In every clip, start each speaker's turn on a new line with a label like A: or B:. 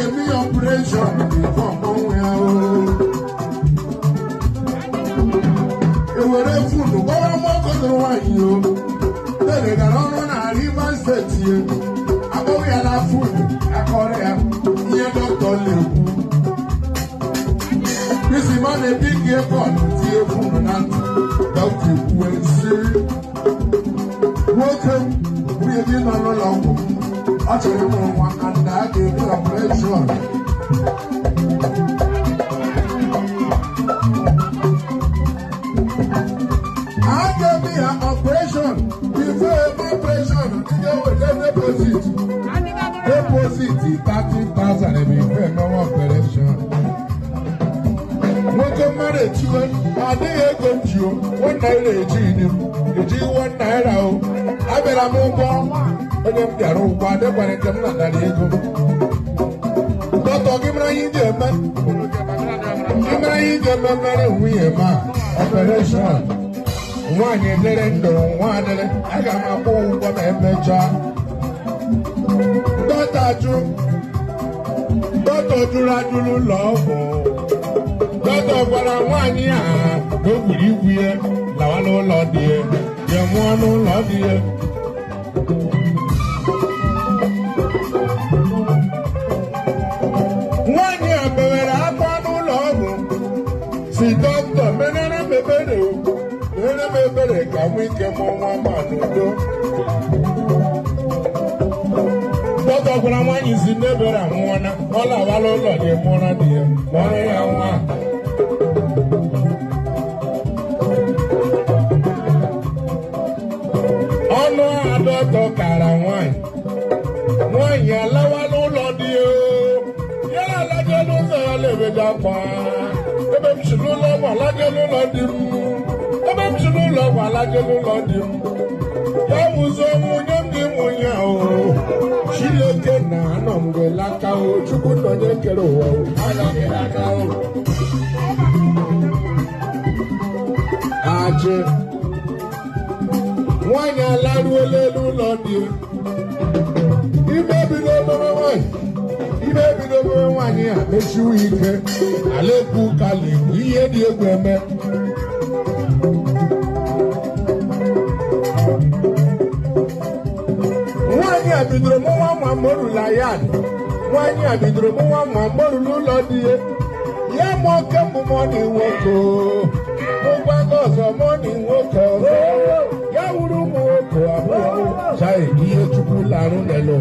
A: give me operation before were food, but I'm not going to want you. Then they got on a river set here. I'm going to have food. I call him. Here, Dr. Liu. This is man a big airport. Here, food and Dr. Welcome. We are in a long. I tell you one and I gave you a pleasure. Operation before operation, deposit 30,000 before no operation. What come married to it? I didn't go to you. 1 naira a genius. You do 1 naira. I bet I'm on one. But if they are on one, they're going to come out that you go. Don't talk him right in there, man. I'm right in there, man. We are operation. One year didn't do one. I got my phone from a major. Doctor Jurajulu love. Doctor, what I want here. Don't believe we are. Lawano Lord, dear. Yamuano Lord, dear. One year, but I want no love. See, doctor, men and a baby. Can we get more one man? Doctor, when I want you to never and one, all of our Lord, dear, one dear, one and one. Oh no, I don't talk out of wine. One year, Lord, dear. Yeah, like I don't live it up. The should no longer like I don't do. I'm to no love, I like a lot. That was a woman, she looked at Nanum, the Lacao, to put on the Kero. I like it, Ajughi. Why not, lad, will let you not do? You may be the number one. You may be the number 1 year. Make you eat it. I let you call it. We hear the agreement. Abidromo wa mamoru layan wani abidromo wa mamoru lodi ye mo ke mo money woko mo gba gozo money woko ya wuru mo woko abo sai iye tuku larun lelo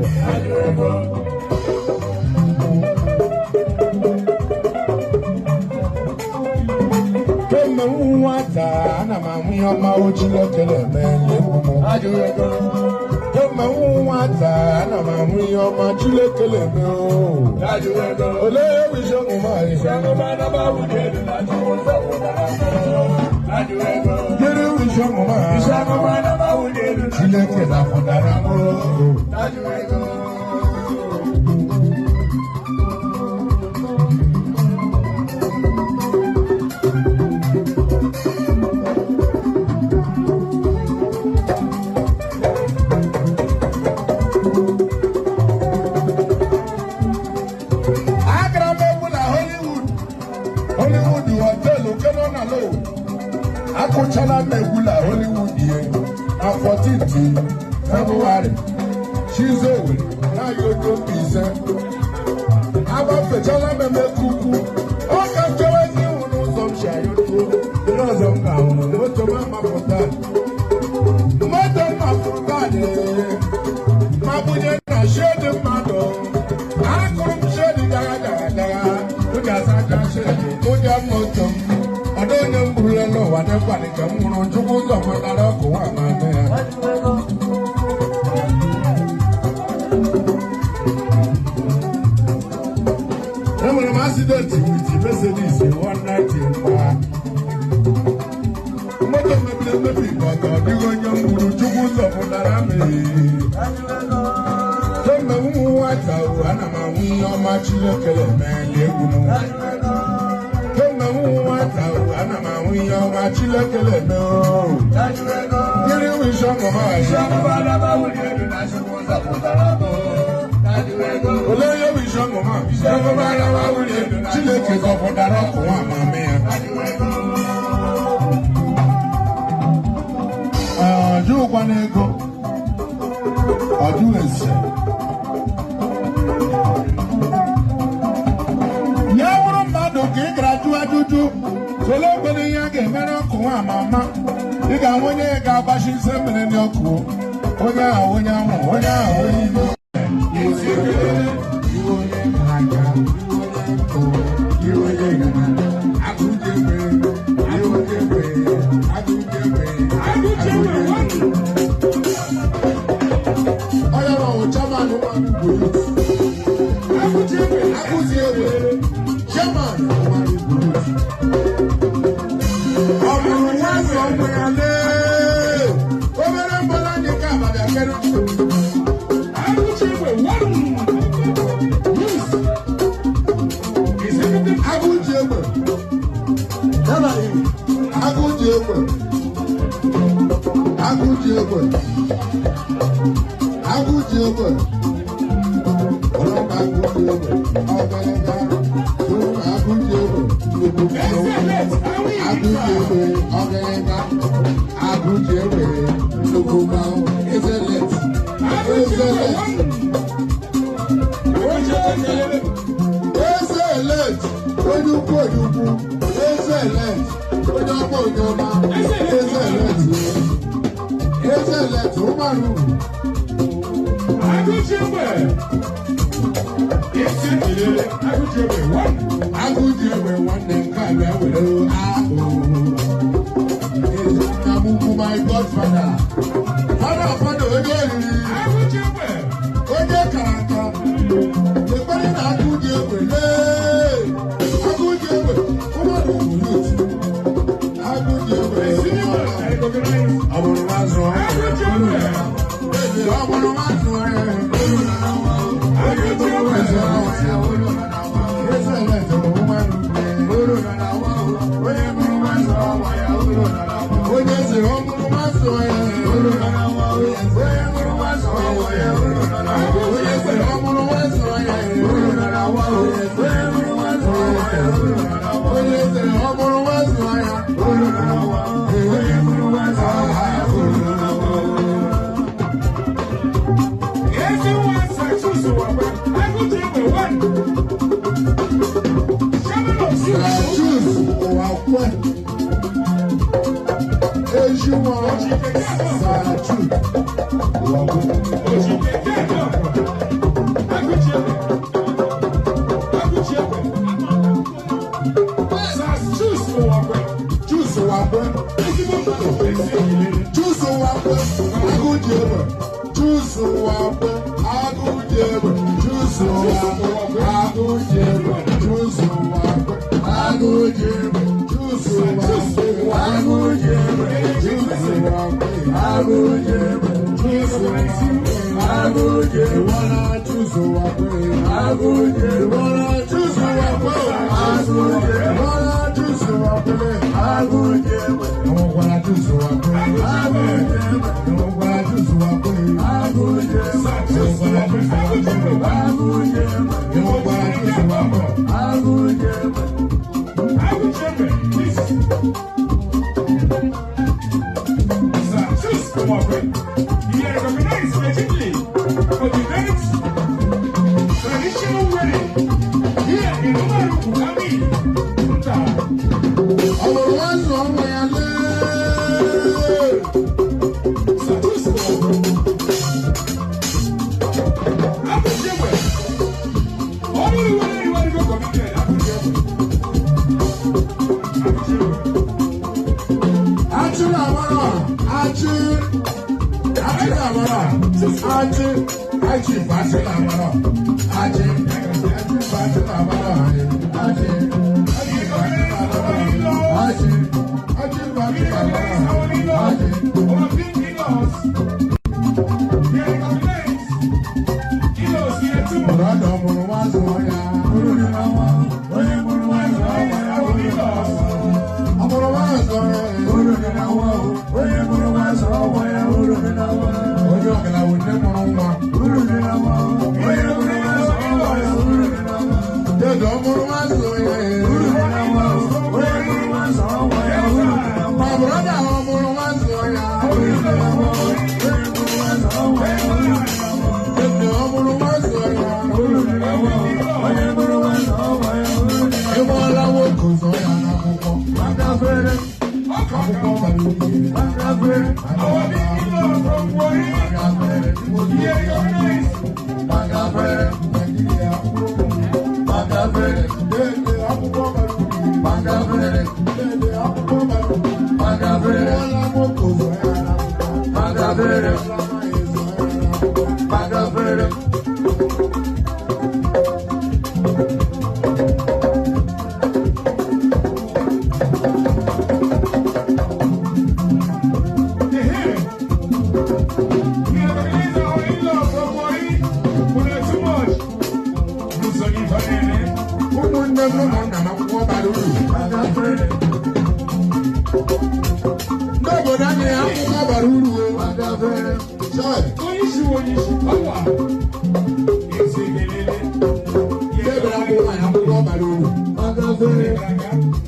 A: kemo wata na mamu yo ma ojilo kele mele mo Ajughi Wata na mamu IHEOMA CHINEKE na-EME Ajughi ole wisho ngoma isangoma na babu kedu na chuzo Ajughi kedu wisho ngoma isangoma na babu kedu Chineke na fundara mo Ajughi Akuchala Megula Hollywood year on 14th February. She's over. Now you go pizza. I'm a Pechala Mekuku. Oh, can tell you no some share you too. You know some now. What to Mama for that? Madam for that. Mabunya share the mother. I come share the Gaga. Look at that share. Look at Motom. I don't know what I'm going to do. I'm going to accident with the Mercedes in 190. IHEOMA CHINEKE na-EME IHEOMA CHINEKE na-EME Gịnị wisho ngoma Ole onye bụ isi ọmụma Chineke zọpụtara ọkụ nwa amama ya. Ajụghịkwa n'ego Ajughi ese ya wụrụ mmadụ ka ị gara jụ ajụjụ sole ogbere ihe a ga-emere ọkụ nwa amama ị ga-ahụ onye ga-agbachi ise mmiri n'ọkụ onye ahụ onye ahụ onye ahụ onye ime my godfather. Father,
B: Oye,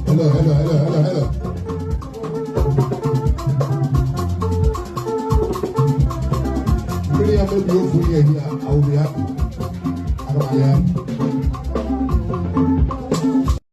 A: Hello. Really, I'm not beautiful here. I will be happy. I don't care.